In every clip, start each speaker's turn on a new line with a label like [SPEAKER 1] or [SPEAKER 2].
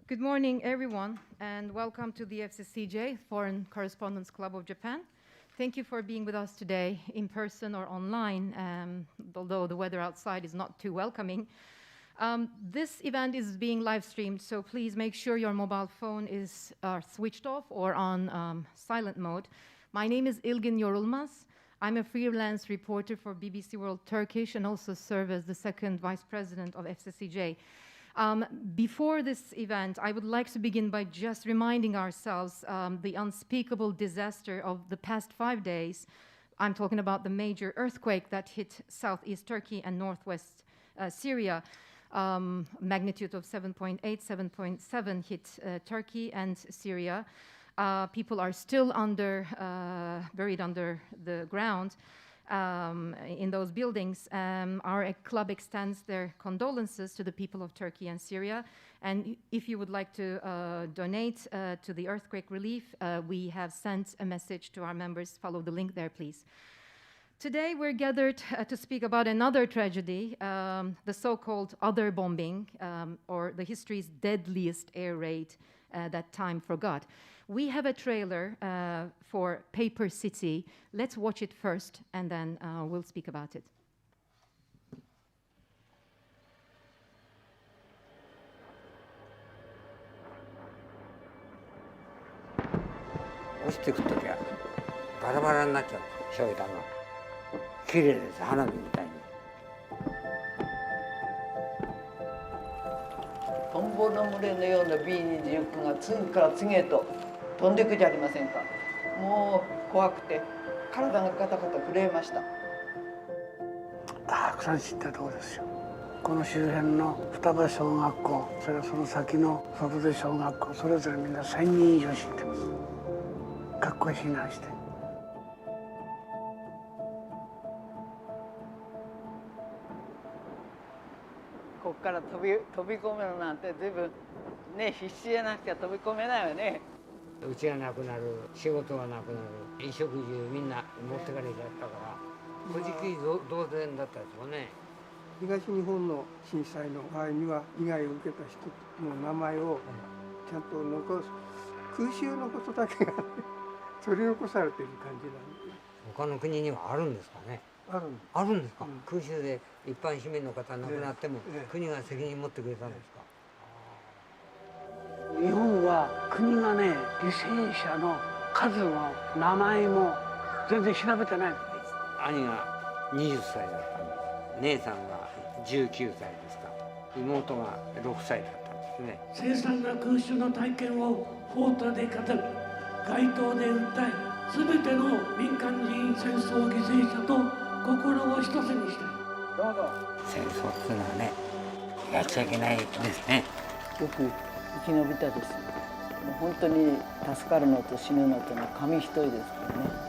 [SPEAKER 1] Good morning, everyone, and welcome to the FCCJ, Foreign Correspondents Club of Japan. Thank you for being with us today, in person or online, although the weather outside is not too welcoming. This event is being live streamed, so please make sure your mobile phone is switched off or on silent mode. My name is Ilgin Yorulmaz. I'm a freelance reporter for BBC World Turkish and also serve as the second vice president of FCCJ. Before this event, I would like to begin by just reminding ourselves the unspeakable disaster of the past 5 days. I'm talking about the major earthquake that hit southeast Turkey and northwest Syria. Magnitude of 7.8, 7.7 hit Turkey and Syria. People are still buried under the ground. In those buildings. Our club extends their condolences to the people of Turkey and Syria. And if you would like to donate to the earthquake relief, we have sent a message to our members. Follow the link there, please. Today, we're gathered to speak about another tragedy, the so-called other bombing, or the history's deadliest air raid that time forgot. We have a trailer for Paper City. Let's watch it first, and then we'll speak about it.
[SPEAKER 2] 落ちてくるときはバラバラになっちゃう焼夷弾が綺麗です花火みたいに
[SPEAKER 3] トンボの群れのような B29 が次から次へと飛んでいくじゃありませんか。もう怖くて体がガタガタ震えました。
[SPEAKER 4] たくさん知ったところですよ。この周辺の双葉小学校、それからその先の外出小学校、それぞれみんな1000人以上死んでます。学校へ避難して。
[SPEAKER 3] ここから飛び込めるなんて随分ね必死でなくちゃ飛び込めないよね。
[SPEAKER 2] うちがなくなる、仕事がなくなる、衣食住みんな持ってかれちゃったから、古事記同然だったですよね。
[SPEAKER 5] 東日本の震災の場合には被害を受けた人の名前をちゃんと残す空襲のことだけが、ね、取り残されている感じなんで。
[SPEAKER 2] 他の国にはあるんですかね。あるんですか、空襲で一般市民の方亡くなっても、国が責任持ってくれたんですか。
[SPEAKER 4] 日本は国がね、犠牲者の数も名前も全然調べてない。
[SPEAKER 2] 兄が20歳だったんです。姉さんが19歳ですか。妹が6歳だったんですね。
[SPEAKER 4] 凄惨な空襲の体験を法廷で語る、街頭で訴え、すべての民間人戦争犠牲者と心を一つにしたい。
[SPEAKER 3] どうぞ。
[SPEAKER 2] 戦争っていうのはね、やっちゃいけないですね。
[SPEAKER 3] よく生き延びたです。もう本当に助かるのと死ぬのとの紙一重ですからね。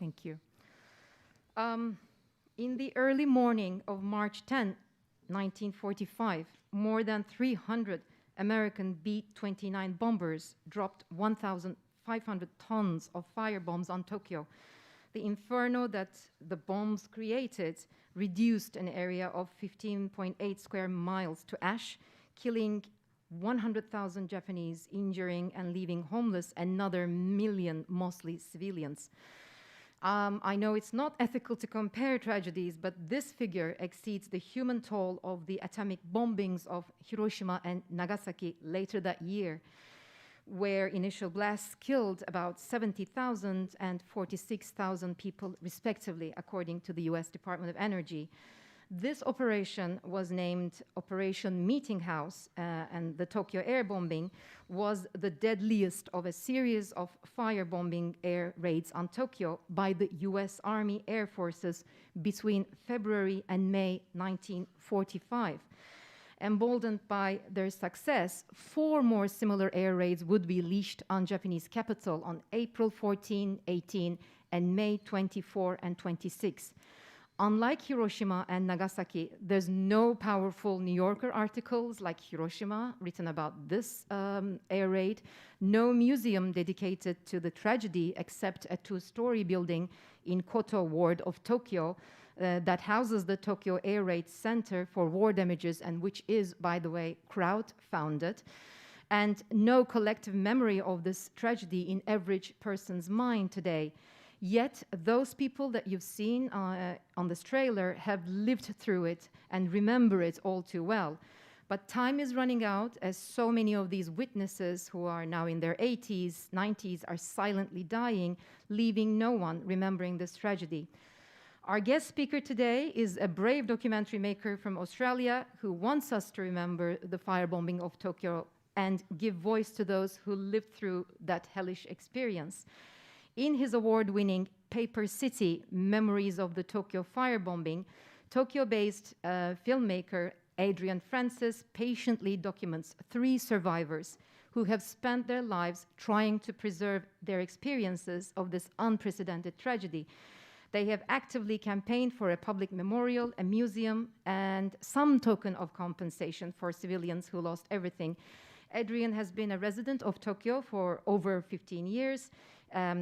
[SPEAKER 1] Thank you. In the early morning of March 10, 1945, more than 300 American B-29 bombers dropped 1,500 tons of firebombs on Tokyo. The inferno that the bombs created reduced an area of 15.8 square miles to ash, killing 100,000 Japanese, injuring and leaving homeless another million, mostly civilians. I know it's not ethical to compare tragedies, but this figure exceeds the human toll of the atomic bombings of Hiroshima and Nagasaki later that year, where initial blasts killed about 70,000 and 46,000 people respectively, according to the US Department of Energy. This operation was named Operation Meeting House, and the Tokyo air bombing was the deadliest of a series of firebombing air raids on Tokyo by the US Army Air Forces between February and May 1945. Emboldened by their success, 4 more similar air raids would be leashed on Japanese capital on April 14, 18, and May 24 and 26. unlike Hiroshima and Nagasaki, there's no powerful New Yorker articles like Hiroshima written about this air raid, no museum dedicated to the tragedy except a two-story building in Koto ward of Tokyo that houses the Tokyo Air Raid Center for War Damages, and which is, by the way, crowd-funded, and no collective memory of this tragedy in average person's mind today. Yet those people that you've seen on this trailer have lived through it and remember it all too well. But time is running out, as so many of these witnesses who are now in their 80s, 90s are silently dying, leaving no one remembering this tragedy. Our guest speaker today is a brave documentary maker from Australia who wants us to remember the firebombing of Tokyo and give voice to those who lived through that hellish experience. In his award-winning Paper City, Memories of the Tokyo Firebombing, Tokyo-based filmmaker Adrian patiently documents 3 survivors who have spent their lives trying to preserve their experiences of this unprecedented tragedy. They have actively campaigned for a public memorial, a museum, and some token of compensation for civilians who lost everything. Adrian has been a resident of Tokyo for over 15 years.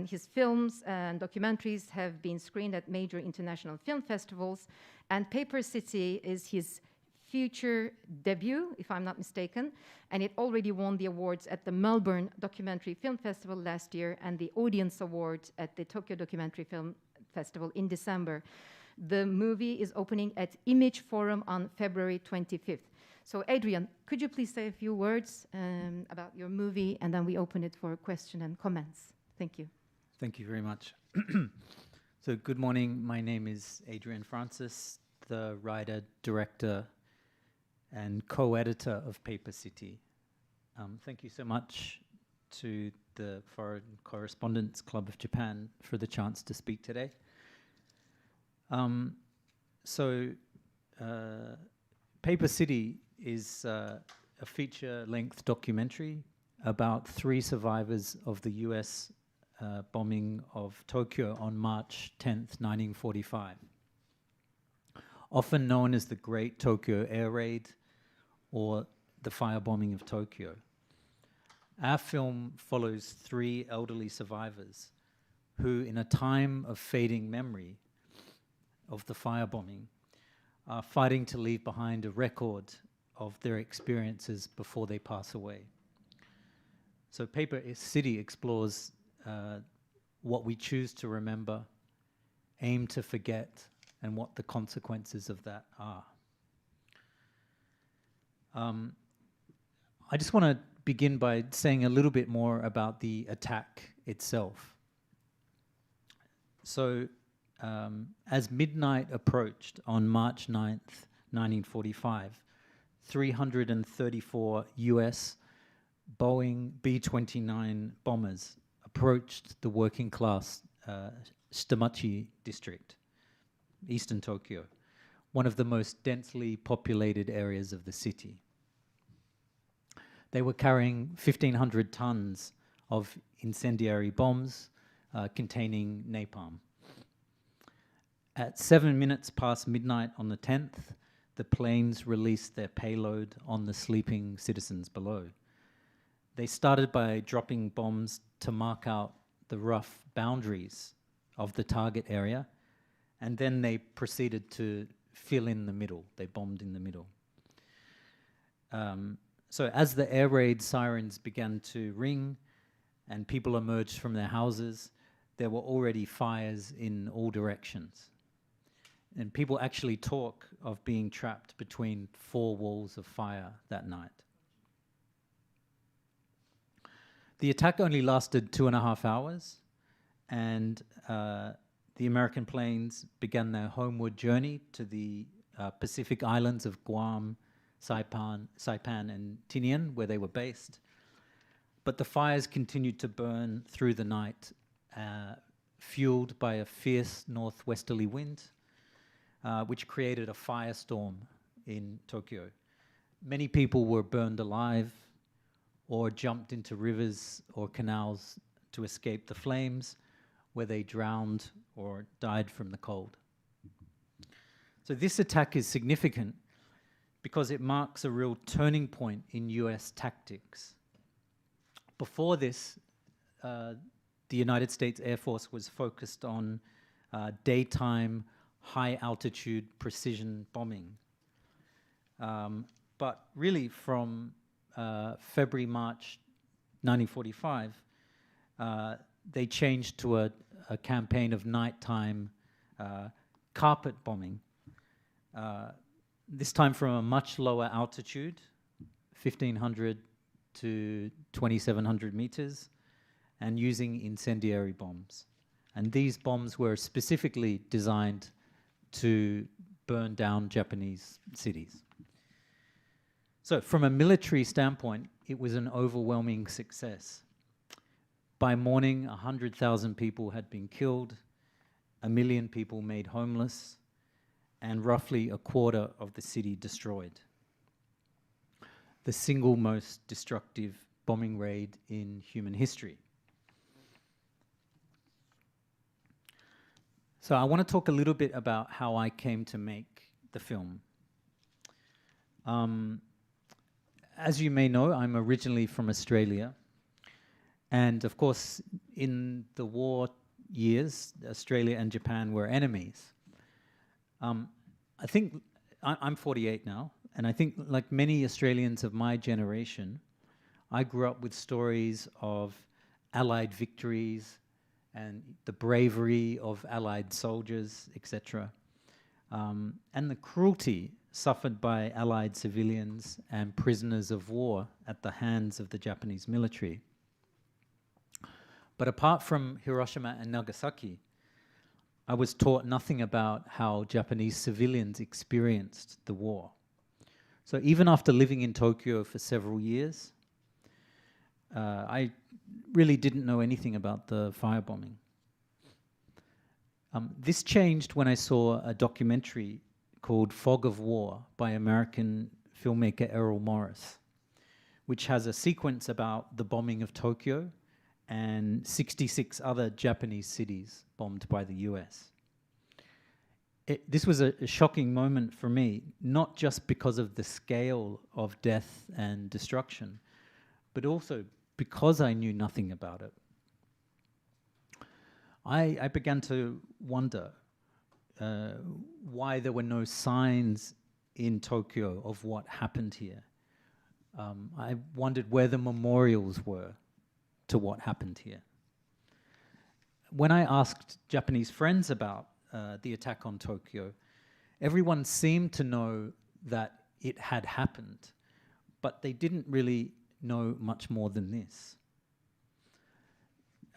[SPEAKER 1] His films and documentaries have been screened at major international film festivals, and Paper City is his future debut, if I'm not mistaken, and it already won the awards at the Melbourne Documentary Film Festival last year and the Audience Awards at the Tokyo Documentary Film Festival in December. The movie is opening at Image Forum on February 25th. So Adrian, could you please say a few words about your movie, and then we open it for question and comments. Thank you.
[SPEAKER 6] Thank you very much. So good morning. My name is Adrian Francis, the writer, director, and co-editor of Paper City. Thank you so much to the Foreign Correspondents Club of Japan for the chance to speak today. Paper City is a feature-length documentary about 3 survivors of the US bombing of Tokyo on March 10th, 1945. Often known as the Great Tokyo Air Raid or the firebombing of Tokyo. Our film follows 3 elderly survivors who, in a time of fading memory of the firebombing, are fighting to leave behind a record of their experiences before they pass away. So Paper City explores what we choose to remember, aim to forget, and what the consequences of that are. I just want to begin by saying a little bit more about the attack itself. So, as midnight approached on March 9th, 1945, 334 US Boeing B-29 bombers approached the working class Shitamachi district, eastern Tokyo, one of the most densely populated areas of the city. They were carrying 1,500 tons of incendiary bombs containing napalm. At 7 minutes past midnight on the 10th, the planes released their payload on the sleeping citizens below. They started by dropping bombs to mark out the rough boundaries of the target area, and then they proceeded to fill in the middle. They bombed in the middle. So as the air raid sirens began to ring and people emerged from their houses, there were already fires in all directions. And people actually talk of being trapped between 4 walls of fire that night. The attack only lasted 2.5 hours, and the American planes began their homeward journey to the Pacific islands of Guam, Saipan, and Tinian, where they were based. But the fires continued to burn through the night, fueled by a fierce northwesterly wind, which created a firestorm in Tokyo. Many people were burned alive or jumped into rivers or canals to escape the flames, where they drowned or died from the cold. So this attack is significant because it marks a real turning point in US tactics. Before this, the United States Air Force was focused on daytime, high-altitude precision bombing. But really from February, March 1945, they changed to a campaign of nighttime carpet bombing, this time from a much lower altitude, 1,500 to 2,700 meters, and using incendiary bombs. And these bombs were specifically designed to burn down Japanese cities. So from a military standpoint, it was an overwhelming success. By morning, 100,000 people had been killed, 1 million people made homeless, and roughly a quarter of the city destroyed. The single most destructive bombing raid in human history. So I want to talk a little bit about how I came to make the film. As you may know, I'm originally from Australia. And of course, in the war years, Australia and Japan were enemies. I think I'm 48 now, and I think like many Australians of my generation, I grew up with stories of Allied victories and the bravery of Allied soldiers, etc. And the cruelty suffered by Allied civilians and prisoners of war at the hands of the Japanese military. But apart from Hiroshima and Nagasaki, I was taught nothing about how Japanese civilians experienced the war. So even after living in Tokyo for several years, I really didn't know anything about the firebombing. This changed when I saw a documentary called Fog of War by American filmmaker Errol Morris, which has a sequence about the bombing of Tokyo and 66 other Japanese cities bombed by the US. This was a shocking moment for me, not just because of the scale of death and destruction, but also because I knew nothing about it. I began to wonder why there were no signs in Tokyo of what happened here. I wondered where the memorials were to what happened here. When I asked Japanese friends about the attack on Tokyo, everyone seemed to know that it had happened, but they didn't really know much more than this.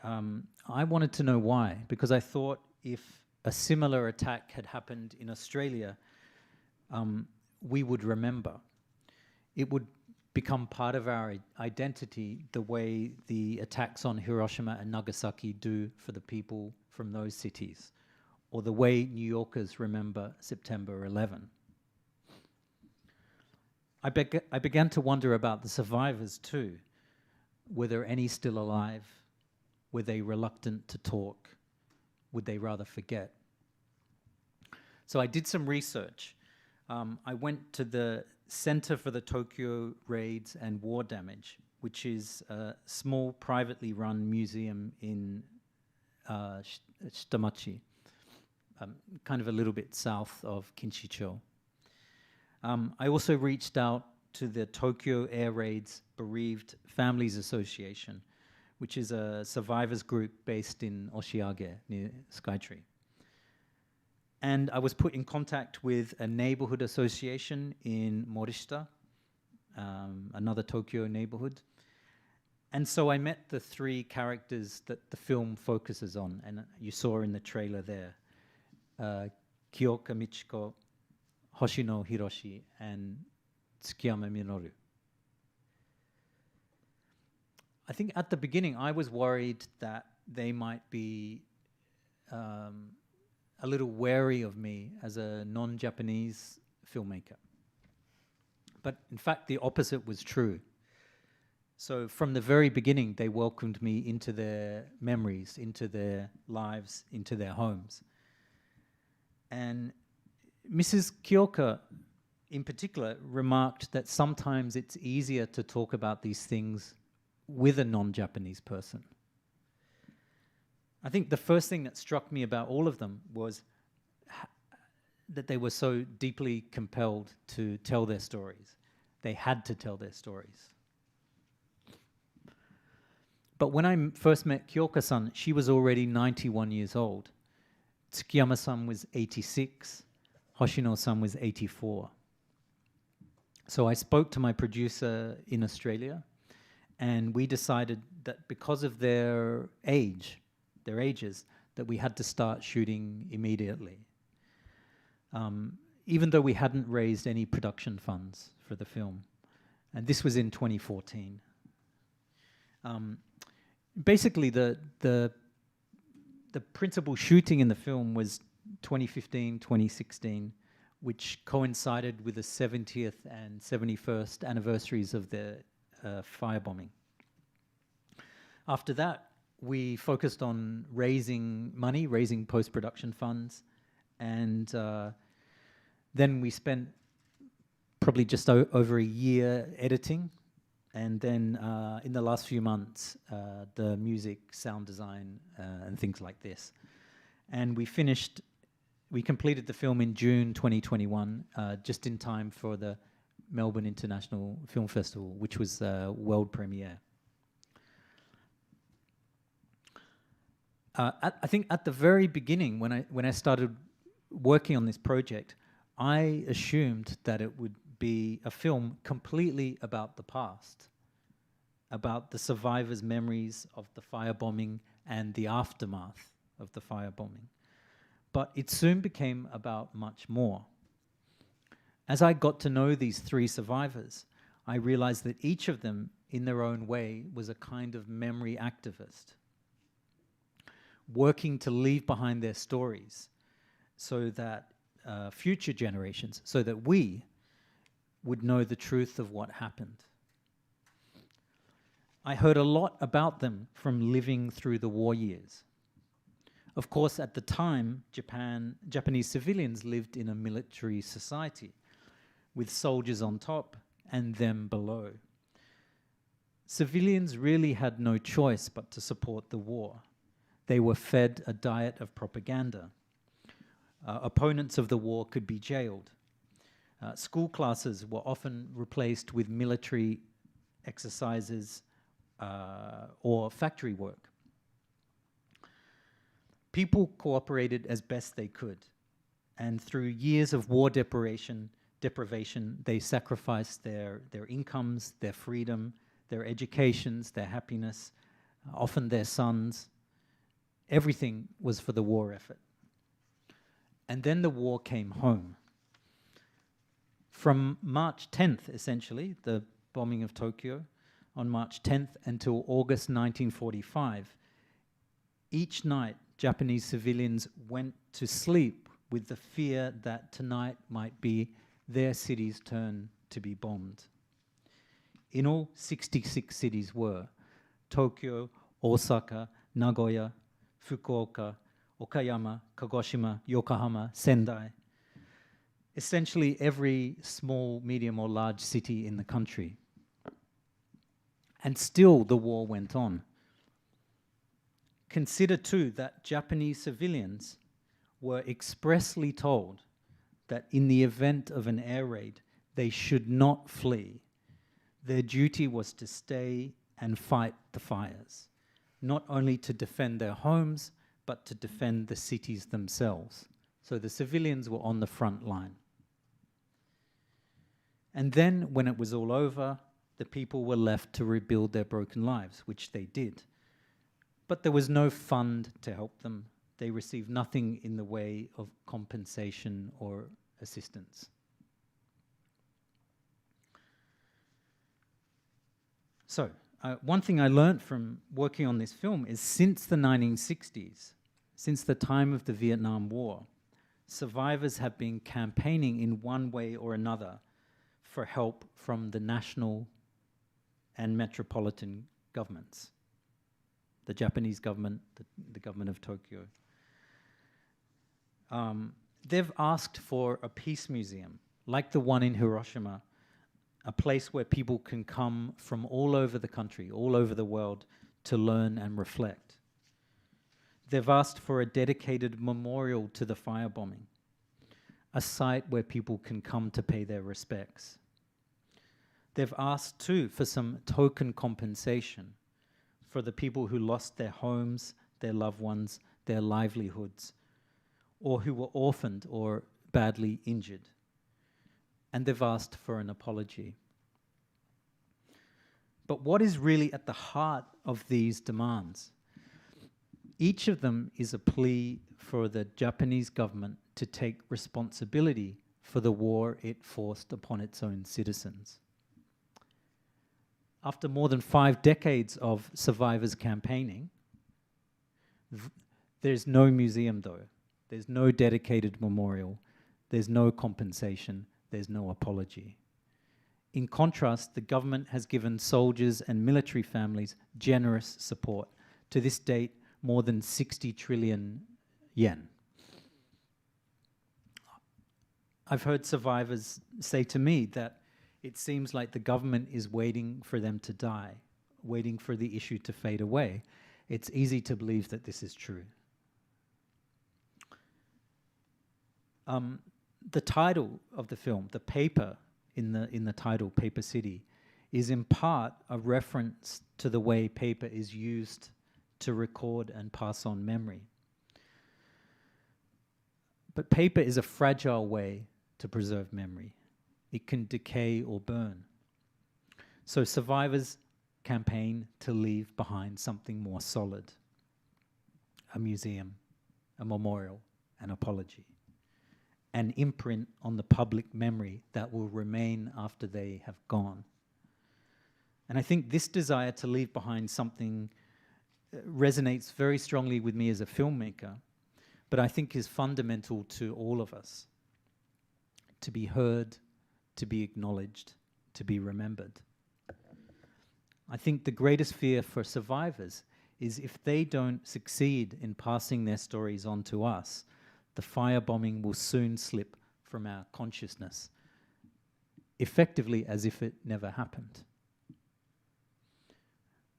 [SPEAKER 6] I wanted to know why, because I thought if a similar attack had happened in Australia, we would remember. It would become part of our identity the way the attacks on Hiroshima and Nagasaki do for the people from those cities, or the way New Yorkers remember September 11. I began to wonder about the survivors too. Were there any still alive? Were they reluctant to talk? Would they rather forget? So I did some research. I went to the Center for the Tokyo Raids and War Damage, which is a small privately run museum in Shitamachi, kind of a little bit south of Kinshicho. I also reached out to the Tokyo Air Raids Bereaved Families Association, which is a survivors group based in Oshiage near Skytree. And I was put in contact with a neighborhood association in Morishita, another Tokyo neighborhood. And so I met the three characters that the film focuses on, and you saw in the trailer there, Kyoka Michiko, Hoshino Hiroshi, and Tsukiyama Minoru. I think at the beginning I was worried that they might be a little wary of me as a non-Japanese filmmaker. But in fact, the opposite was true. So from the very beginning, they welcomed me into their memories, into their lives, into their homes. And Mrs. Kyoka, in particular, remarked that sometimes it's easier to talk about these things with a non-Japanese person. I think the first thing that struck me about all of them was that they were so deeply compelled to tell their stories. They had to tell their stories. But when I first met Kyoka-san, she was already 91 years old. Tsukiyama-san was 86. Hoshino-san was 84. So I spoke to my producer in Australia, and we decided that because of their ages, that we had to start shooting immediately. Even though we hadn't raised any production funds for the film. And this was in 2014. Basically, the principal shooting in the film was 2015, 2016, which coincided with the 70th and 71st anniversaries of the firebombing. After that, we focused on raising money, raising post-production funds, and then we spent probably just over a year editing, and then in the last few months, the music, sound design, and things like this. And we completed the film in June 2021, just in time for the Melbourne International Film Festival, which was a world premiere. I think at the very beginning, when I started working on this project, I assumed that it would be a film completely about the past, about the survivors' memories of the firebombing and the aftermath of the firebombing. But it soon became about much more. As I got to know these three survivors, I realized that each of them, in their own way, was a kind of memory activist, working to leave behind their stories so that future generations, so that we would know the truth of what happened. I heard a lot about them from living through the war years. Of course, at the time, Japanese civilians lived in a military society with soldiers on top and them below. Civilians really had no choice but to support the war. They were fed a diet of propaganda. Opponents of the war could be jailed. School classes were often replaced with military exercises or factory work. People cooperated as best they could, and through years of war deprivation, they sacrificed their incomes, their freedom, their educations, their happiness, often their sons. Everything was for the war effort. And then the war came home. From March 10th, essentially, the bombing of Tokyo, on March 10th until August 1945, each night Japanese civilians went to sleep with the fear that tonight might be their city's turn to be bombed. In all, 66 cities were: Tokyo, Osaka, Nagoya, Fukuoka, Okayama, Kagoshima, Yokohama, Sendai. Essentially every small, medium or large city in the country. And still the war went on. Consider too that Japanese civilians were expressly told that in the event of an air raid, they should not flee. Their duty was to stay and fight the fires, not only to defend their homes, but to defend the cities themselves. So the civilians were on the front line. And then, when it was all over, the people were left to rebuild their broken lives, which they did. But there was no fund to help them. They received nothing in the way of compensation or assistance. So, one thing I learned from working on this film is since the 1960s, since the time of the Vietnam War, survivors have been campaigning in one way or another for help from the national and metropolitan governments, the Japanese government, the government of Tokyo. they've asked for a peace museum, like the one in Hiroshima, a place where people can come from all over the country, all over the world, to learn and reflect. They've asked for a dedicated memorial to the firebombing, a site where people can come to pay their respects. They've asked too for some token compensation for the people who lost their homes, their loved ones, their livelihoods, or who were orphaned or badly injured. And they've asked for an apology. But what is really at the heart of these demands? Each of them is a plea for the Japanese government to take responsibility for the war it forced upon its own citizens. After more than 5 decades of survivors campaigning, there's no museum though. There's no dedicated memorial. There's no compensation. There's no apology. In contrast, the government has given soldiers and military families generous support. To this date, more than 60 trillion yen. I've heard survivors say to me that it seems like the government is waiting for them to die, waiting for the issue to fade away. It's easy to believe that this is true. The title of the film, the paper in the title, Paper City, is in part a reference to the way paper is used to record and pass on memory. But paper is a fragile way to preserve memory. It can decay or burn. So survivors campaign to leave behind something more solid: a museum, a memorial, an apology, an imprint on the public memory that will remain after they have gone. And I think this desire to leave behind something resonates very strongly with me as a filmmaker, but I think is fundamental to all of us: to be heard, to be acknowledged, to be remembered. I think the greatest fear for survivors is if they don't succeed in passing their stories on to us, the firebombing will soon slip from our consciousness, effectively as if it never happened.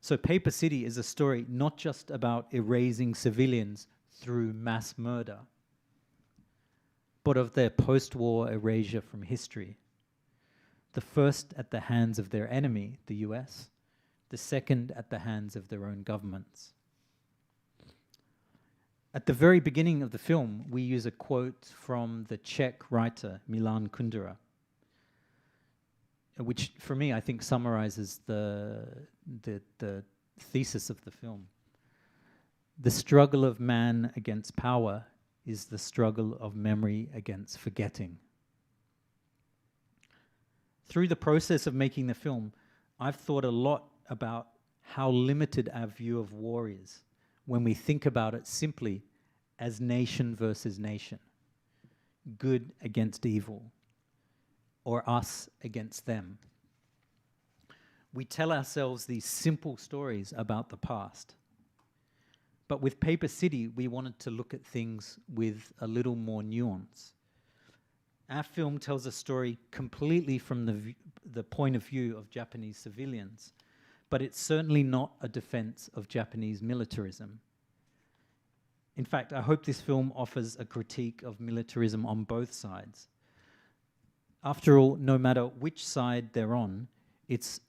[SPEAKER 6] So Paper City is a story not just about erasing civilians through mass murder, but of their post-war erasure from history. The first at the hands of their enemy, the US, the second at the hands of their own governments. At the very beginning of the film, we use a quote from the Czech writer Milan Kundera, which for me I think summarizes the thesis of the film. The struggle of man against power is the struggle of memory against forgetting. Through the process of making the film, I've thought a lot about how limited our view of war is when we think about it simply as nation versus nation, good against evil, or us against them. We tell ourselves these simple stories about the past. But with Paper City, we wanted to look at things with a little more nuance. Our film tells a story completely from the point of view of Japanese civilians, but it's certainly not a defense of Japanese militarism. In fact, I hope this film offers a critique of militarism on both sides. After all, no matter which side they're on, it's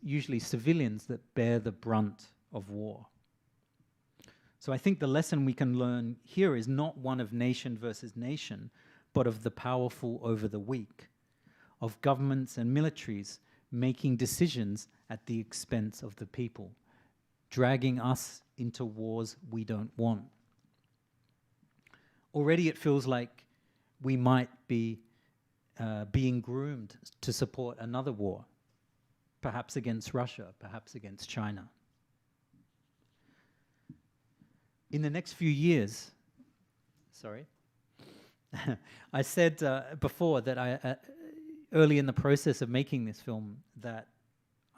[SPEAKER 6] usually civilians that bear the brunt of war. So I think the lesson we can learn here is not one of nation versus nation, but of the powerful over the weak, of governments and militaries making decisions at the expense of the people, dragging us into wars we don't want. Already it feels like we might be being groomed to support another war, perhaps against Russia, perhaps against China. In the next few years, I said before that early in the process of making this film, that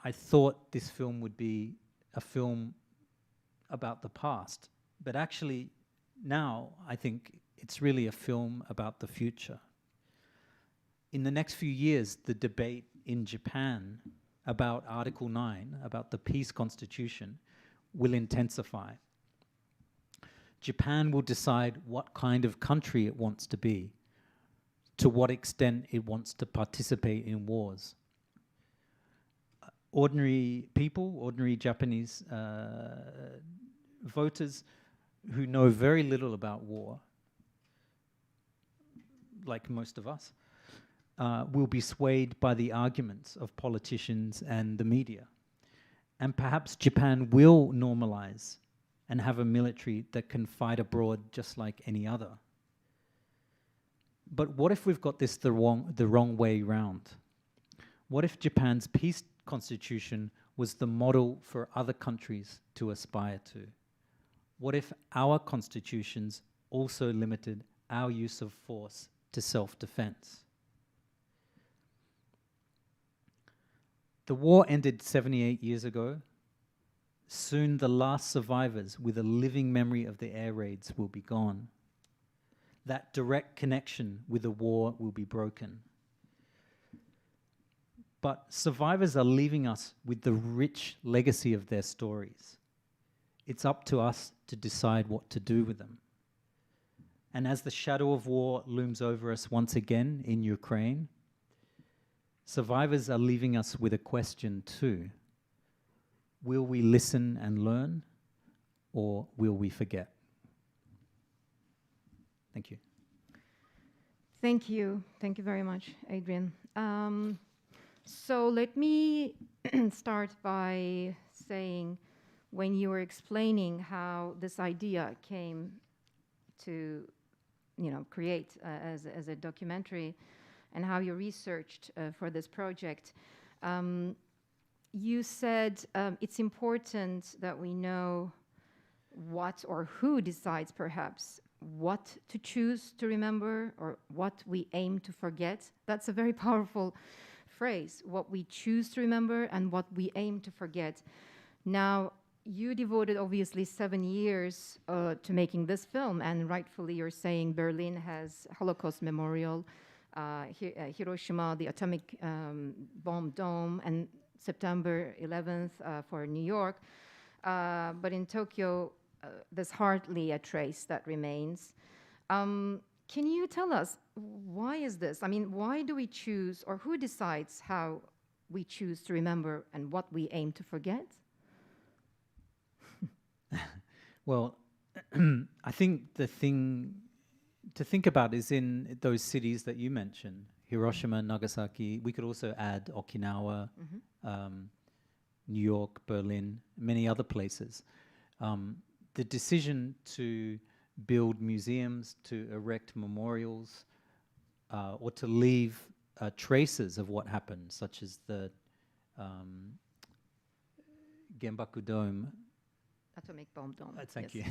[SPEAKER 6] I thought this film would be a film about the past. But actually, now I think it's really a film about the future. In the next few years, the debate in Japan about Article 9, about the peace constitution, will intensify. Japan will decide what kind of country it wants to be, to what extent it wants to participate in wars. Ordinary people, ordinary Japanese voters who know very little about war, like most of us, will be swayed by the arguments of politicians and the media. And perhaps Japan will normalize and have a military that can fight abroad just like any other. But what if we've got this the wrong way round? What if Japan's peace constitution was the model for other countries to aspire to? What if our constitutions also limited our use of force to self-defense? The war ended 78 years ago. Soon the last survivors with a living memory of the air raids will be gone. That direct connection with the war will be broken. But survivors are leaving us with the rich legacy of their stories. It's up to us to decide what to do with them. And as the shadow of war looms over us once again in Ukraine, survivors are leaving us with a question too. Will we listen and learn, or will we forget? Thank you.
[SPEAKER 1] Thank you. Thank you very much, Adrian. So let me start by saying, when you were explaining how this idea came to, create as a documentary, and how you researched for this project, you said it's important that we know what or who decides perhaps what to choose to remember or what we aim to forget. That's a very powerful phrase, what we choose to remember and what we aim to forget. Now, you devoted obviously 7 years to making this film, and rightfully you're saying Berlin has Holocaust Memorial, Hiroshima, the atomic bomb dome, and September 11th for New York. But in Tokyo, there's hardly a trace that remains. Can you tell us, why is this? I mean, why do we choose, or who decides how we choose to remember and what we aim to forget?
[SPEAKER 6] Well, I think the thing to think about is in those cities that you mentioned, Hiroshima, Nagasaki. We could also add Okinawa, New York, Berlin, many other places. The decision to build museums, to erect memorials, or to leave traces of what happened, such as the Genbaku Dome.
[SPEAKER 1] Atomic bomb dome.
[SPEAKER 6] Thank you.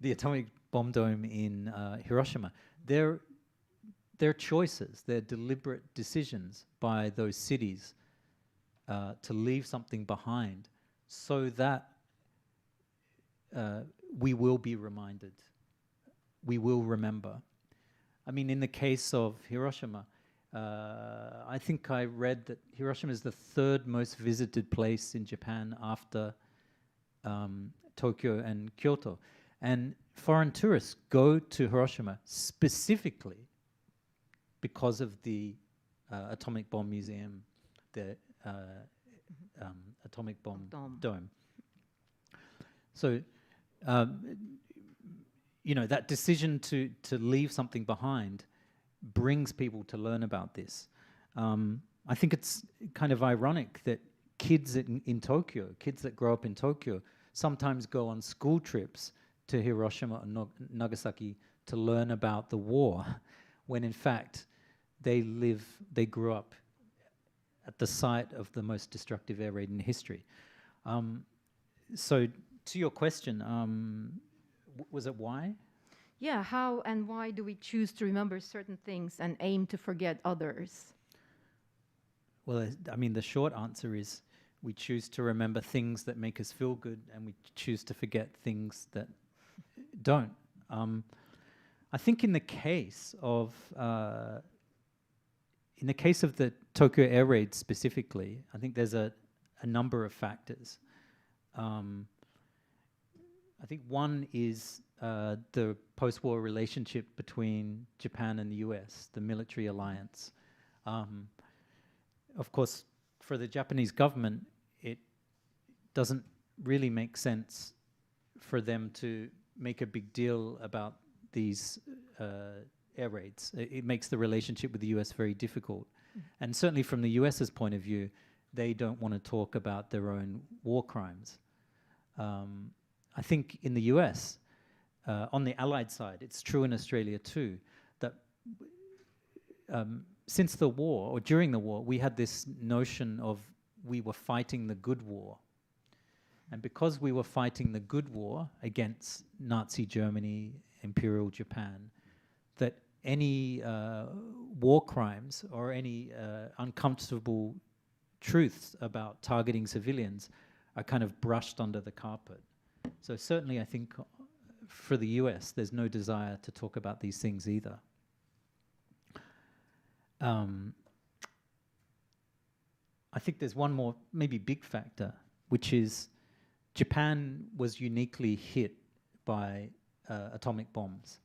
[SPEAKER 6] The atomic bomb dome in Hiroshima. They're choices, they're deliberate decisions by those cities to leave something behind so that we will be reminded, we will remember. I mean, in the case of Hiroshima, I think I read that Hiroshima is the third most visited place in Japan after Tokyo and Kyoto. And foreign tourists go to Hiroshima specifically because of the atomic bomb museum, the atomic bomb dome. So, that decision to leave something behind brings people to learn about this. I think it's kind of ironic that kids in Tokyo, kids that grow up in Tokyo, sometimes go on school trips to Hiroshima and Nagasaki to learn about the war, when in fact they grew up at the site of the most destructive air raid in history. So to your question, was it why?
[SPEAKER 1] Yeah, how and why do we choose to remember certain things and aim to forget others?
[SPEAKER 6] Well, I mean, the short answer is we choose to remember things that make us feel good, and we choose to forget things that don't. I think in the case of the Tokyo air raid specifically, I think there's a number of factors. I think one is the post-war relationship between Japan and the US, the military alliance. Of course, for the Japanese government, it doesn't really make sense for them to make a big deal about these air raids. It makes the relationship with the US very difficult. And certainly from the US's point of view, they don't want to talk about their own war crimes. I think in the US, on the Allied side, it's true in Australia too, that since the war, or during the war, we had this notion of we were fighting the good war. And because we were fighting the good war against Nazi Germany, Imperial Japan, that any war crimes or any uncomfortable truths about targeting civilians are kind of brushed under the carpet. So certainly I think for the US, there's no desire to talk about these things either. I think there's one more maybe big factor, which is Japan was uniquely hit by atomic bombs.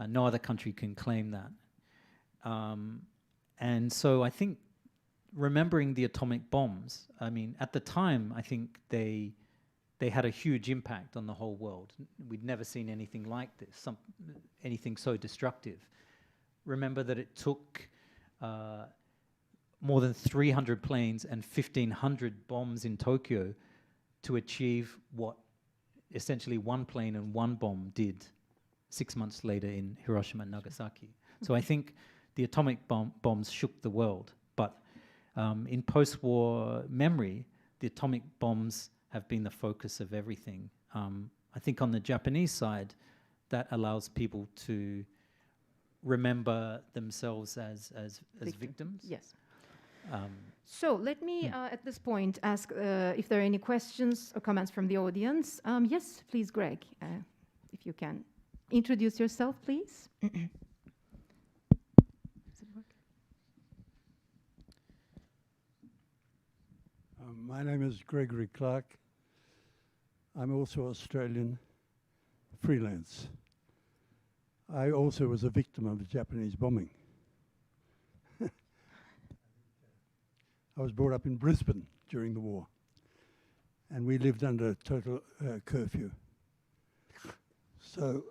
[SPEAKER 6] No other country can claim that. And so I think remembering the atomic bombs, I mean, at the time, I think they had a huge impact on the whole world. We'd never seen anything like this, anything so destructive. Remember that it took more than 300 planes and 1,500 bombs in Tokyo to achieve what essentially one plane and one bomb did 6 months later in Hiroshima and Nagasaki. So I think the atomic bombs shook the world. But in post-war memory, the atomic bombs have been the focus of everything. I think on the Japanese side, that allows people to remember themselves as victims.
[SPEAKER 1] Yes. So let me, at this point, ask if there are any questions or comments from the audience. Yes, please, Greg, if you can. Introduce yourself, please. Does it work?
[SPEAKER 7] My name is Gregory Clark. I'm also Australian, freelance. I also was a victim of the Japanese bombing. I was brought up in Brisbane during the war, and we lived under total curfew. So,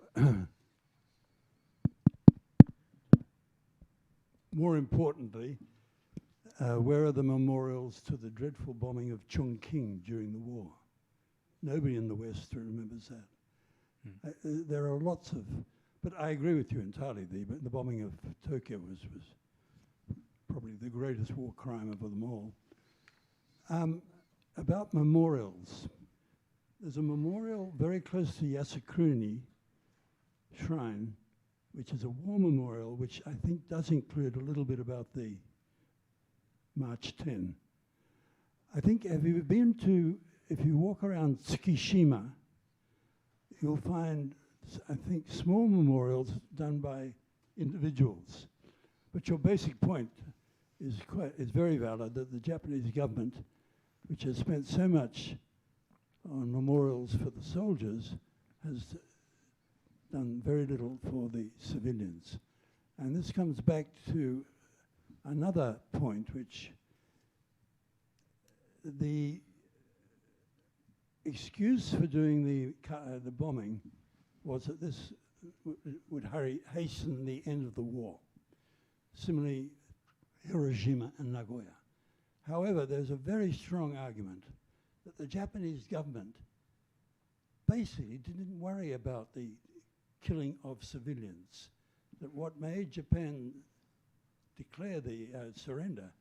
[SPEAKER 7] more importantly, where are the memorials to the dreadful bombing of Chongqing during the war? Nobody in the West remembers that. There are lots of, but I agree with you entirely. The bombing of Tokyo was probably the greatest war crime of them all. About memorials, there's a memorial very close to Yasukuni Shrine, which is a war memorial, which I think does include a little bit about the March 10. I think if you walk around Tsukishima, you'll find, I think, small memorials done by individuals. But your basic point is very valid, that the Japanese government, which has spent so much on memorials for the soldiers, has done very little for the civilians. And this comes back to another point, which the excuse for doing the bombing was that this would hasten the end of the war. Similarly, Hiroshima and Nagoya. However, there's a very strong argument that the Japanese government basically didn't worry about the killing of civilians, that what made Japan declare the surrender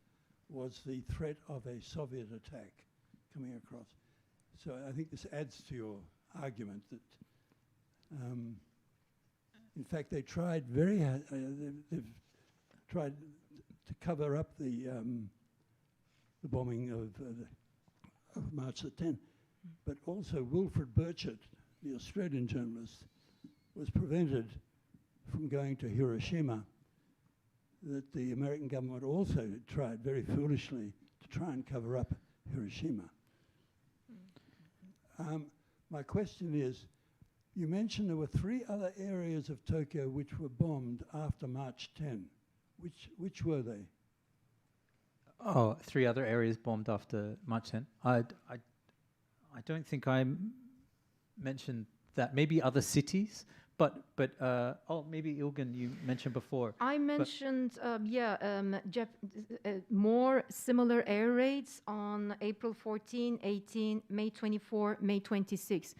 [SPEAKER 7] was the threat of a Soviet attack coming across. So I think this adds to your argument that, in fact, they tried very hard, they've tried to cover up the bombing of March the 10th, but also Wilfred Burchett, the Australian journalist, was prevented from going to Hiroshima, that the American government also tried very foolishly to try and cover up Hiroshima. My question is, you mentioned there were 3 other areas of Tokyo which were bombed after March 10. Which were they?
[SPEAKER 6] Oh, 3 other areas bombed after March 10. I don't think I mentioned that. Maybe other cities, but maybe Ilgen, you mentioned before.
[SPEAKER 1] I mentioned, more similar air raids on April 14, 18, May 24, May 26.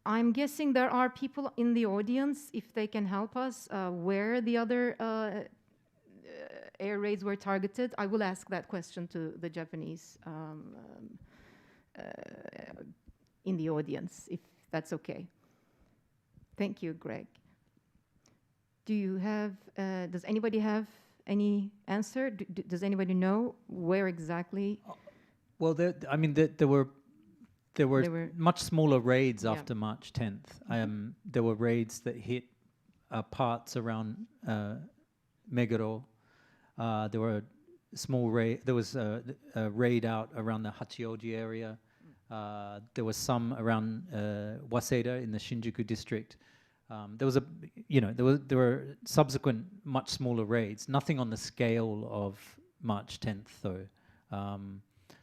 [SPEAKER 1] I'm guessing there are people in the audience, if they can help us, where the other air raids were targeted. I will ask that question to the Japanese in the audience, if that's okay. Thank you, Greg. Do you have, does anybody have any answer? Does anybody know where exactly?
[SPEAKER 6] Well, there were much smaller raids after March 10th. There were raids that hit parts around Meguro. There were small raid. There was a raid out around the Hachioji area. There was some around Waseda in the Shinjuku district. There was there were subsequent much smaller raids. Nothing on the scale of March 10th, though.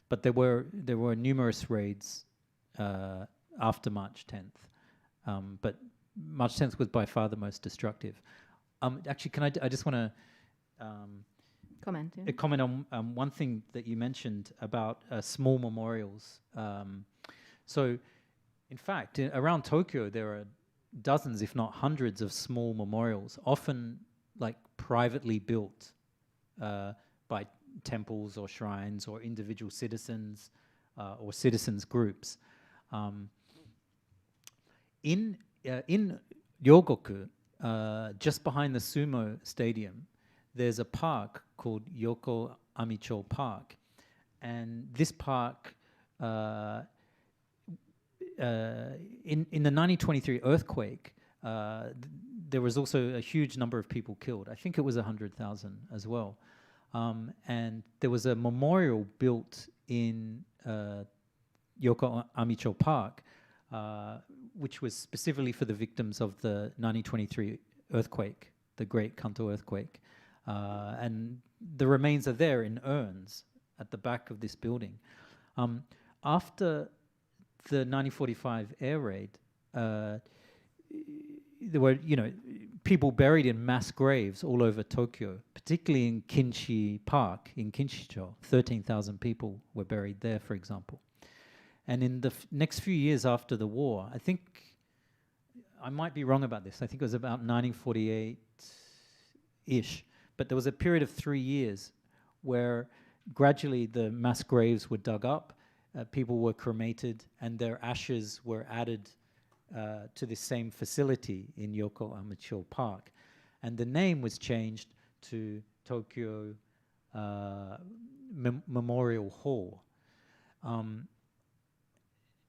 [SPEAKER 6] But there were numerous raids after March 10th. But March 10th was by far the most destructive. Actually, I just want to comment on one thing that you mentioned about small memorials. So, in fact, around Tokyo, there are dozens, if not hundreds, of small memorials, often like privately built by temples or shrines or individual citizens or citizens groups. In Ryogoku, just behind the sumo stadium, there's a park called Yoko Amicho Park, and this park, in the 1923 earthquake, there was also a huge number of people killed. I think it was 100,000 as well. And there was a memorial built in Yoko Amicho Park, which was specifically for the victims of the 1923 earthquake, the Great Kanto earthquake. And the remains are there in urns at the back of this building. After the 1945 air raid, there were, people buried in mass graves all over Tokyo, particularly in Kinshi Park in Kinshicho. 13,000 people were buried there, for example. And in the next few years after the war, I think, I might be wrong about this, I think it was about 1948-ish, but there was a period of 3 years where gradually the mass graves were dug up, people were cremated, and their ashes were added to this same facility in Yoko Amicho Park. And the name was changed to Tokyo Memorial Hall.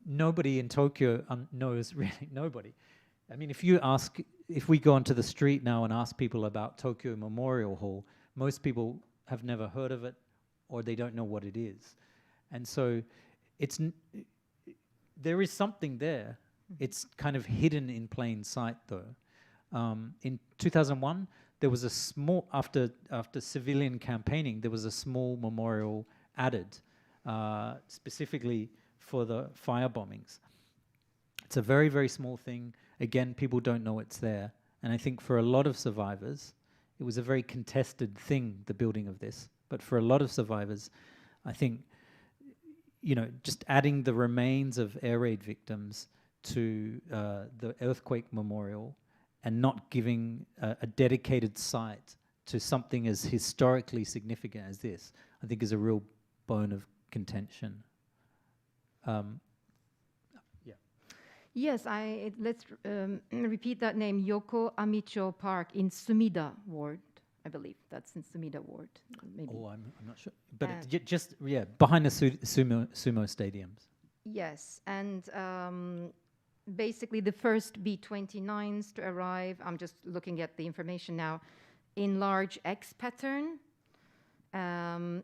[SPEAKER 6] Nobody in Tokyo knows, really nobody. I mean, if we go onto the street now and ask people about Tokyo Memorial Hall, most people have never heard of it, or they don't know what it is. And so there is something there. It's kind of hidden in plain sight, though. In 2001, there was a small, after civilian campaigning, there was a small memorial added, specifically for the firebombings. It's a very, very small thing. Again, people don't know it's there. And I think for a lot of survivors, it was a very contested thing, the building of this. But for a lot of survivors, I think, just adding the remains of air raid victims to the earthquake memorial and not giving a dedicated site to something as historically significant as this, I think is a real bone of contention.
[SPEAKER 1] Yes, let's repeat that name, Yoko Amicho Park in Sumida Ward, I believe. That's in Sumida Ward, maybe.
[SPEAKER 6] Oh, I'm not sure. But behind the sumo stadiums.
[SPEAKER 1] Yes, and basically the first B-29s to arrive, I'm just looking at the information now, in large X pattern,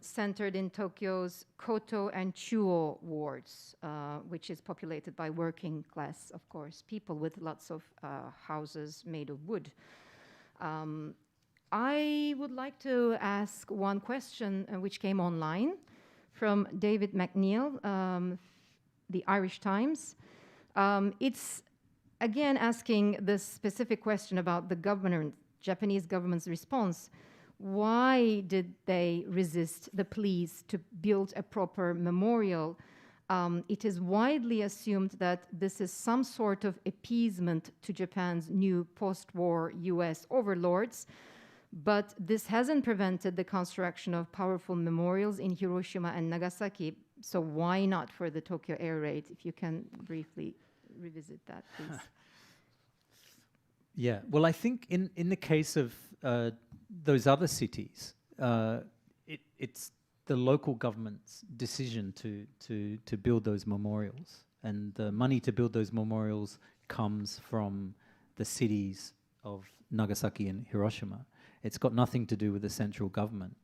[SPEAKER 1] centered in Tokyo's Koto and Chuo wards, which is populated by working class, of course, people with lots of houses made of wood. I would like to ask one question which came online from David McNeil, the Irish Times. It's again asking the specific question about the government, Japanese government's response. Why did they resist the pleas to build a proper memorial? It is widely assumed that this is some sort of appeasement to Japan's new post-war US overlords, but this hasn't prevented the construction of powerful memorials in Hiroshima and Nagasaki. So why not for the Tokyo air raid? If you can briefly revisit that, please.
[SPEAKER 6] Yeah, well, I think in the case of those other cities, it's the local government's decision to build those memorials, and the money to build those memorials comes from the cities of Nagasaki and Hiroshima. It's got nothing to do with the central government.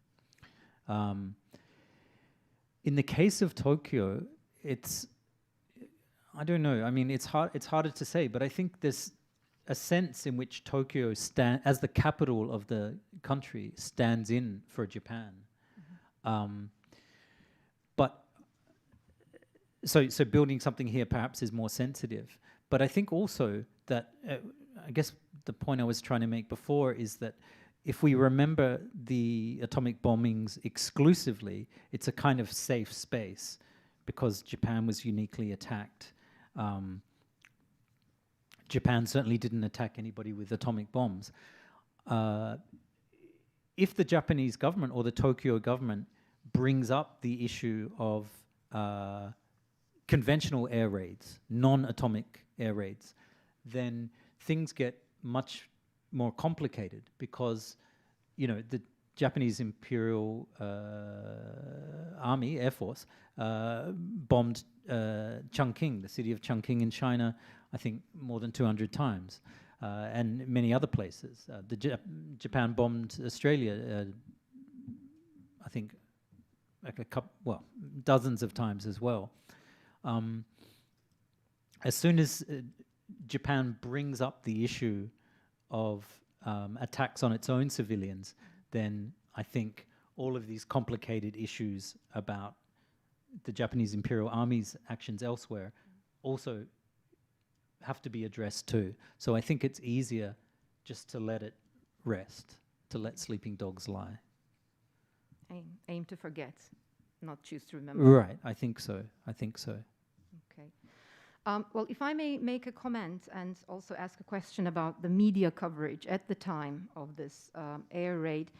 [SPEAKER 6] In the case of Tokyo, I don't know. I mean, it's harder to say, but I think there's a sense in which Tokyo, as the capital of the country, stands in for Japan. But so building something here perhaps is more sensitive. But I think also that, I guess the point I was trying to make before is that if we remember the atomic bombings exclusively, it's a kind of safe space because Japan was uniquely attacked. Japan certainly didn't attack anybody with atomic bombs. If the Japanese government or the Tokyo government brings up the issue of conventional air raids, non-atomic air raids, then things get much more complicated because, you know, the Japanese Imperial Army, Air Force, bombed Chongqing, the city of Chongqing in China, I think more than 200 times, and many other places. Japan bombed Australia, I think, like dozens of times as well. As soon as Japan brings up the issue of attacks on its own civilians, then I think all of these complicated issues about the Japanese Imperial Army's actions elsewhere also have to be addressed too. So I think it's easier just to let it rest, to let sleeping dogs lie.
[SPEAKER 1] Aim to forget, not choose to remember.
[SPEAKER 6] Right, I think so.
[SPEAKER 1] Okay. Well, if I may make a comment and also ask a question about the media coverage at the time of this air raid,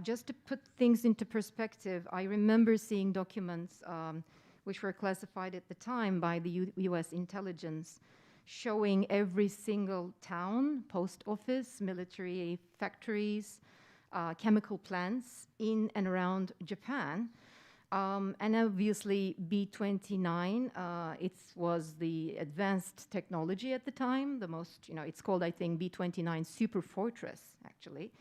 [SPEAKER 1] just to put things into perspective, I remember seeing documents which were classified at the time by the US intelligence showing every single town, post office, military factories, chemical plants in and around Japan. And obviously B-29, it was the advanced technology at the time, the most, it's called, I think, B-29 Super Fortress, actually.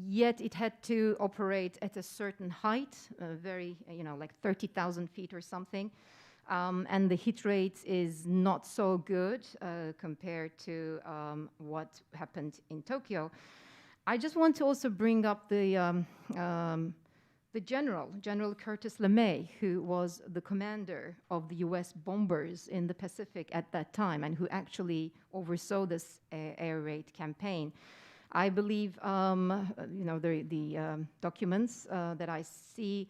[SPEAKER 1] Yet it had to operate at a certain height, very, like 30,000 feet or something. And the hit rate is not so good compared to what happened in Tokyo. I just want to also bring up the General Curtis LeMay, who was the commander of the US bombers in the Pacific at that time and who actually oversaw this air raid campaign. I believe, the documents that I see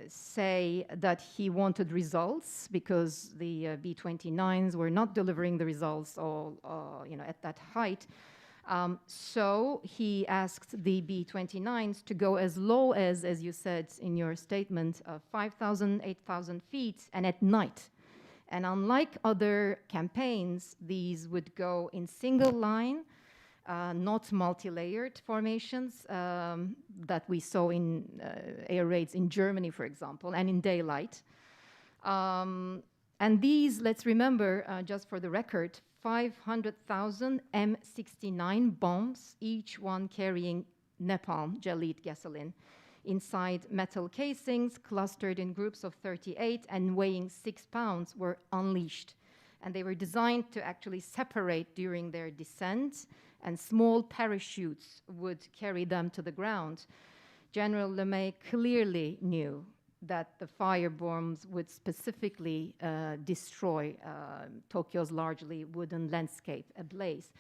[SPEAKER 1] say that he wanted results because the B-29s were not delivering the results at that height. So he asked the B-29s to go as low as you said in your statement, 5,000, 8,000 feet, and at night. And unlike other campaigns, these would go in single line, not multi-layered formations that we saw in air raids in Germany, for example, and in daylight. And these, let's remember, just for the record, 500,000 M69 bombs, each one carrying napalm, jellied gasoline, inside metal casings, clustered in groups of 38 and weighing 6 pounds, were unleashed. And they were designed to actually separate during their descent, and small parachutes would carry them to the ground. General LeMay clearly knew that the firebombs would specifically destroy Tokyo's largely wooden landscape ablaze.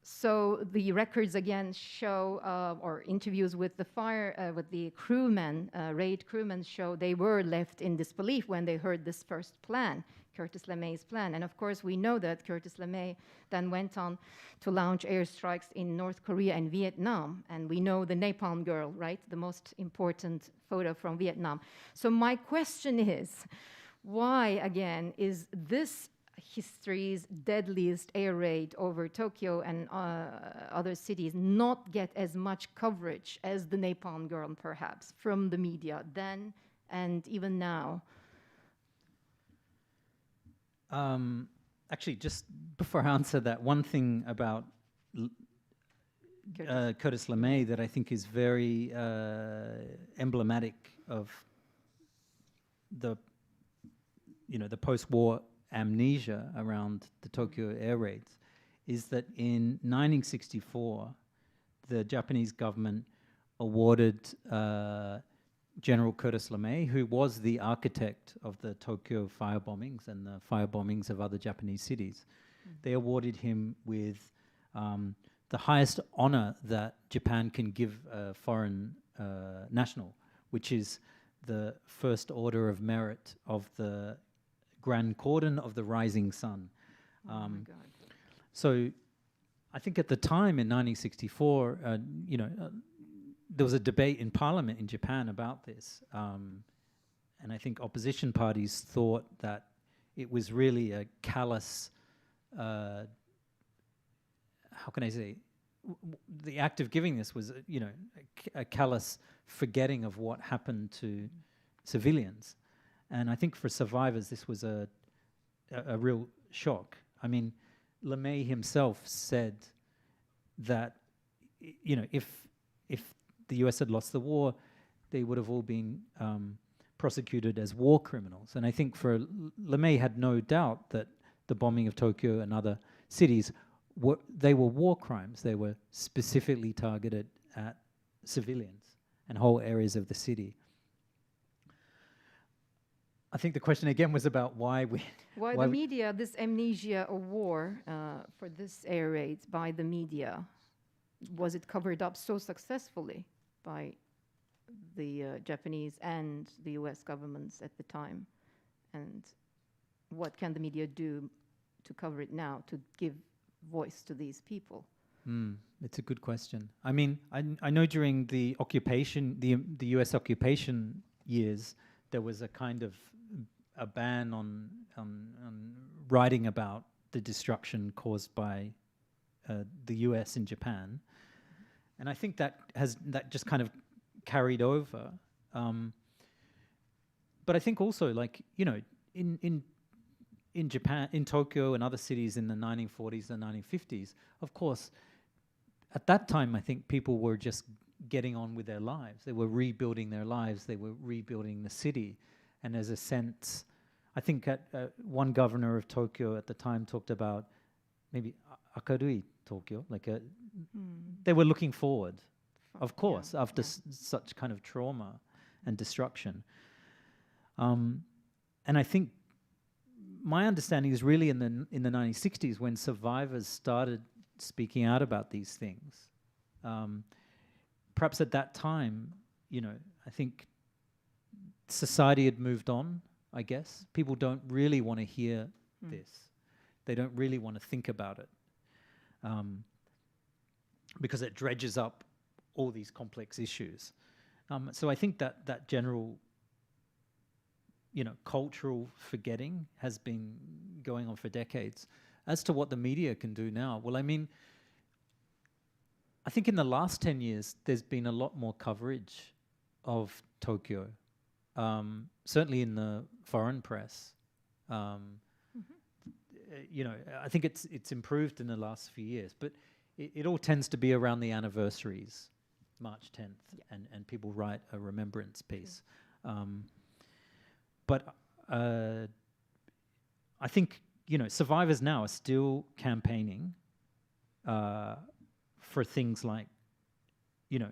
[SPEAKER 1] So the records again show, or interviews with the crewmen, raid crewmen show they were left in disbelief when they heard this first plan, Curtis LeMay's plan. And of course, we know that Curtis LeMay then went on to launch airstrikes in North Korea and Vietnam. And we know the Napalm Girl, right? The most important photo from Vietnam. So my question is, why, again, is this history's deadliest air raid over Tokyo and other cities not get as much coverage as the Napalm Girl, perhaps, from the media then and even now?
[SPEAKER 6] Actually, just before I answer that, one thing about Curtis LeMay that I think is very emblematic of the post-war amnesia around the Tokyo air raids is that in 1964, the Japanese government awarded General Curtis LeMay, who was the architect of the Tokyo firebombings and the firebombings of other Japanese cities, they awarded him with the highest honor that Japan can give a foreign national, which is the First Order of Merit of the Grand Cordon of the Rising Sun.
[SPEAKER 1] Oh my God.
[SPEAKER 6] So I think at the time in 1964, there was a debate in Parliament in Japan about this. And I think opposition parties thought that it was really a callous, how can I say, the act of giving this was, a callous forgetting of what happened to civilians. And I think for survivors, this was a real shock. I mean, LeMay himself said that, if the US had lost the war, they would have all been prosecuted as war criminals. And I think for LeMay had no doubt that the bombing of Tokyo and other cities were war crimes. They were specifically targeted at civilians and whole areas of the city. I think the question again was about why
[SPEAKER 1] the media, this amnesia of war for this air raid by the media, was it covered up so successfully by the Japanese and the US governments at the time? And what can the media do to cover it now, to give voice to these people?
[SPEAKER 6] It's a good question. I mean, I know during the occupation, the US occupation years, there was a kind of a ban on writing about the destruction caused by the US in Japan. And I think that just kind of carried over. But I think also, like, in Japan, in Tokyo and other cities in the 1940s and 1950s, of course, at that time, I think people were just getting on with their lives. They were rebuilding their lives. They were rebuilding the city. And there's a sense, I think one governor of Tokyo at the time talked about maybe akarui Tokyo, like they were looking forward, of course, after such kind of trauma and destruction. And I think my understanding is really in the 1960s when survivors started speaking out about these things. Perhaps at that time, I think society had moved on, I guess. People don't really want to hear this. They don't really want to think about it because it dredges up all these complex issues. So I think that general, cultural forgetting has been going on for decades. As to what the media can do now, well, I mean, I think in the last 10 years, there's been a lot more coverage of Tokyo. Certainly in the foreign press. You know, I think it's improved in the last few years, but it all tends to be around the anniversaries, March 10th, and people write a remembrance piece. But I think, you know, survivors now are still campaigning for things like, you know,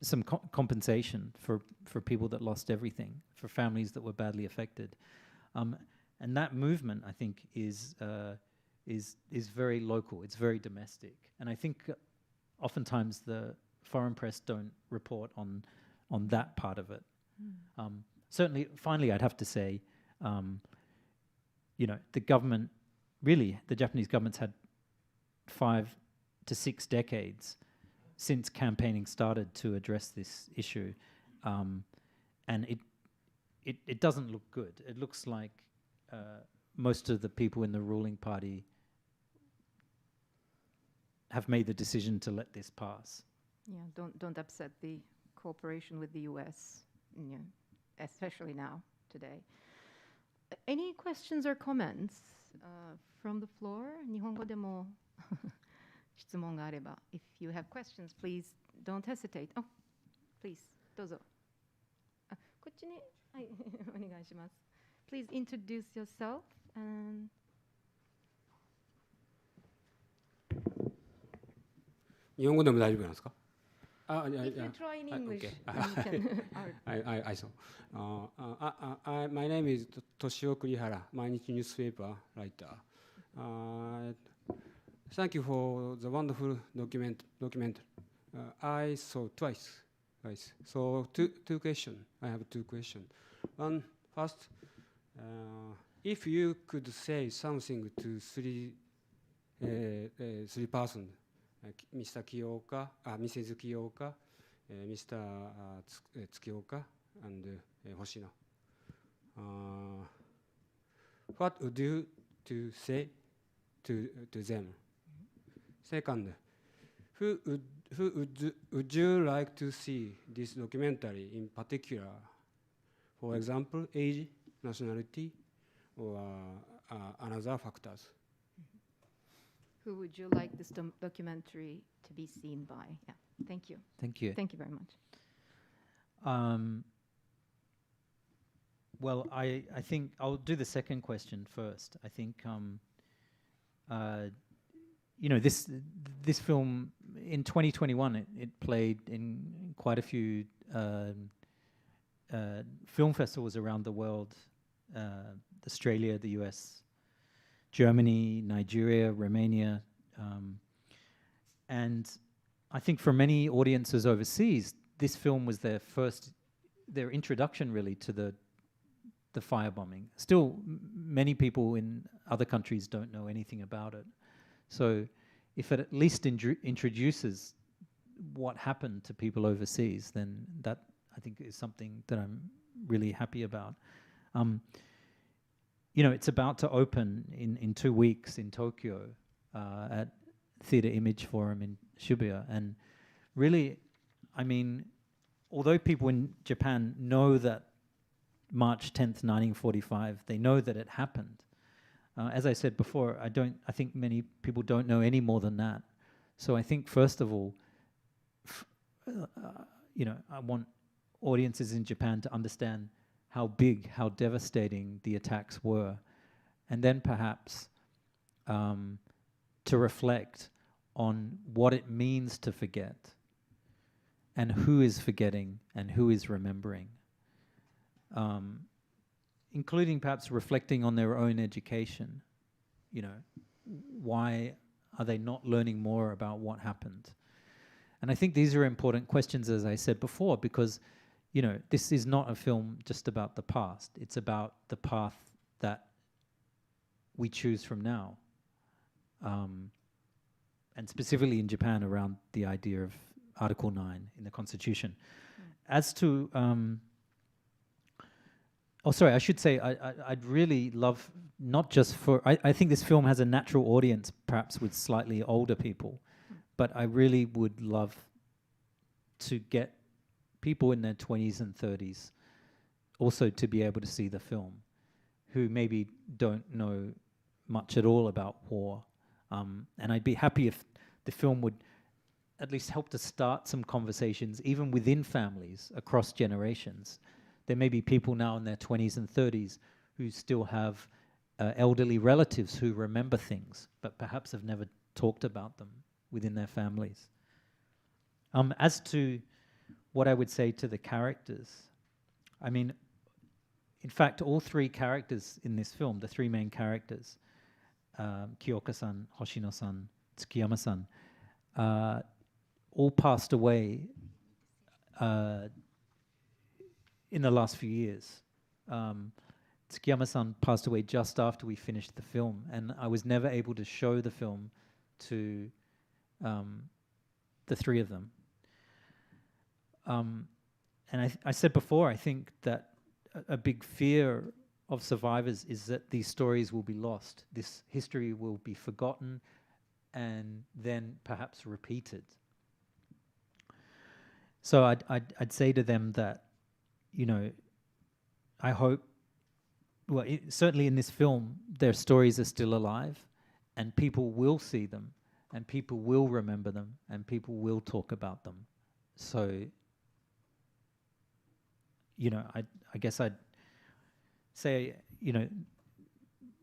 [SPEAKER 6] some compensation for people that lost everything, for families that were badly affected. And that movement, I think, is very local. It's very domestic. And I think oftentimes the foreign press don't report on that part of it. Certainly, finally, I'd have to say, you know, the government, really, the Japanese government's had 5 to 6 decades since campaigning started to address this issue. And it doesn't look good. It looks like most of the people in the ruling party have made the decision to let this pass.
[SPEAKER 1] Yeah, don't upset the cooperation with the U.S., you know, especially now, today. Any questions or comments from the floor? 日本語でも質問があれば. If you have questions, please don't hesitate. Oh, please, どうぞ。こっちに、はい、お願いします。Please introduce yourself and...
[SPEAKER 8] 日本語でも大丈夫なんですか?
[SPEAKER 1] If you try in English, then you can.
[SPEAKER 8] I saw. My name is Toshio Kurihara, Mainichi newspaper writer. Thank you for the wonderful document. I saw twice. So two questions. I have 2 questions. One, first, if you could say something to 3 persons, Mr. Kiyoka, Mrs. Kiyoka, Mr. Tsukioka, and Hoshino. What would you to say to them? Second, who would you like to see this documentary in particular? For example, age, nationality, or another factors.
[SPEAKER 1] Who would you like this documentary to be seen by? Yeah, thank you.
[SPEAKER 6] Thank you.
[SPEAKER 1] Thank you very much.
[SPEAKER 6] Well, I think I'll do the second question first. I think, you know, this film in 2021 it played in quite a few film festivals around the world, Australia, the US, Germany, Nigeria, Romania, and I think for many audiences overseas, this film was their introduction really to the firebombing. Still, many people in other countries don't know anything about it. So if it at least introduces what happened to people overseas, then that, I think, is something that I'm really happy about. You know, it's about to open in 2 weeks in Tokyo at Theatre Image Forum in Shibuya. And really, I mean, although people in Japan know that March 10th, 1945, they know that it happened. As I said before, I think many people don't know any more than that. So I think, first of all, you know, I want audiences in Japan to understand how big, how devastating the attacks were, and then perhaps to reflect on what it means to forget, and who is forgetting and who is remembering, including perhaps reflecting on their own education. You know, why are they not learning more about what happened? And I think these are important questions, as I said before, because, you know, this is not a film just about the past. It's about the path that we choose from now. And specifically in Japan around the idea of Article 9 in the Constitution. As to, oh, sorry, I should say I'd really love, not just for, I think this film has a natural audience, perhaps with slightly older people, but I really would love to get people in their 20s and 30s also to be able to see the film, who maybe don't know much at all about war. And I'd be happy if the film would at least help to start some conversations, even within families, across generations. There may be people now in their 20s and 30s who still have elderly relatives who remember things, but perhaps have never talked about them within their families. As to what I would say to the characters, I mean, in fact, all three characters in this film, the three main characters, Kyoka-san, Hoshino-san, Tsukiyama-san, all passed away in the last few years. Tsukiyama-san passed away just after we finished the film, and I was never able to show the film to the three of them. And I said before, I think that a big fear of survivors is that these stories will be lost. This history will be forgotten and then perhaps repeated. So I'd say to them that, you know, I hope, well, certainly in this film, their stories are still alive, and people will see them, and people will remember them, and people will talk about them. So, you know, I guess I'd say, you know,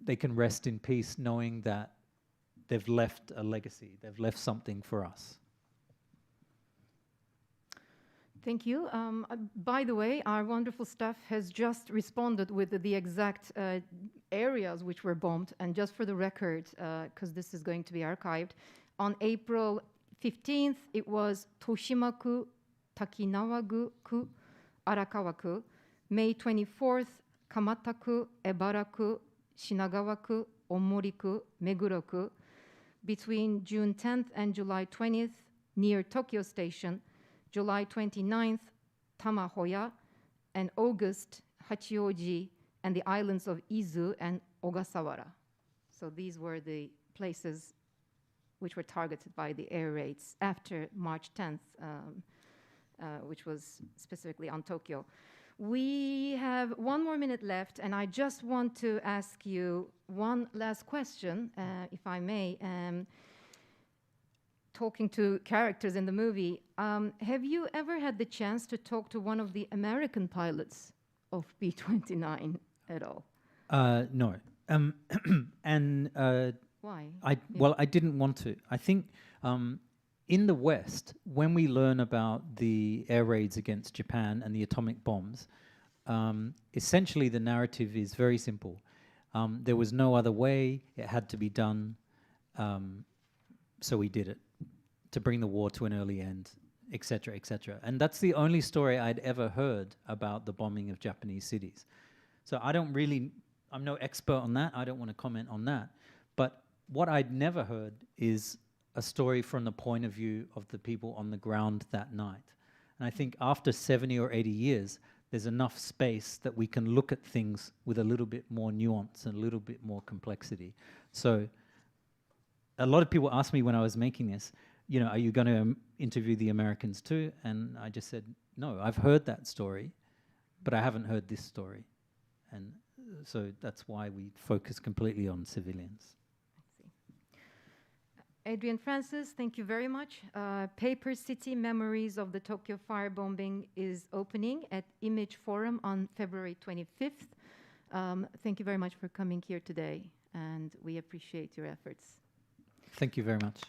[SPEAKER 6] they can rest in peace knowing that they've left a legacy, they've left something for us.
[SPEAKER 1] Thank you. By the way, our wonderful staff has just responded with the exact areas which were bombed. And just for the record, because this is going to be archived, on April 15th, it was Toshima-ku, Takinawa-ku, Arakawa-ku. May 24th, Kamata-ku, Ebara-ku, Shinagawa-ku, Omori-ku, Meguro-ku. Between June 10th and July 20th, near Tokyo Station, July 29th, Tamahoya, and August, Hachioji, and the islands of Izu and Ogasawara. So these were the places which were targeted by the air raids after March 10th, which was specifically on Tokyo. We have 1 more minute left, and I just want to ask you one last question, if I may. Talking to characters in the movie, have you ever had the chance to talk to one of the American pilots of B-29 at all?
[SPEAKER 6] No. And
[SPEAKER 1] why?
[SPEAKER 6] Well, I didn't want to. I think in the West, when we learn about the air raids against Japan and the atomic bombs, essentially the narrative is very simple. There was no other way. It had to be done. So we did it to bring the war to an early end, etc., etc. And that's the only story I'd ever heard about the bombing of Japanese cities. So I'm no expert on that. I don't want to comment on that. But what I'd never heard is a story from the point of view of the people on the ground that night. And I think after 70 or 80 years, there's enough space that we can look at things with a little bit more nuance and a little bit more complexity. So a lot of people asked me when I was making this, you know, are you going to interview the Americans too? And I just said, no, I've heard that story, but I haven't heard this story. And so that's why we focus completely on civilians.
[SPEAKER 1] Adrian Francis, thank you very much. Paper City Memories of the Tokyo Firebombing is opening at Image Forum on February 25th. Thank you very much for coming here today, and we appreciate your efforts.
[SPEAKER 6] Thank you very much.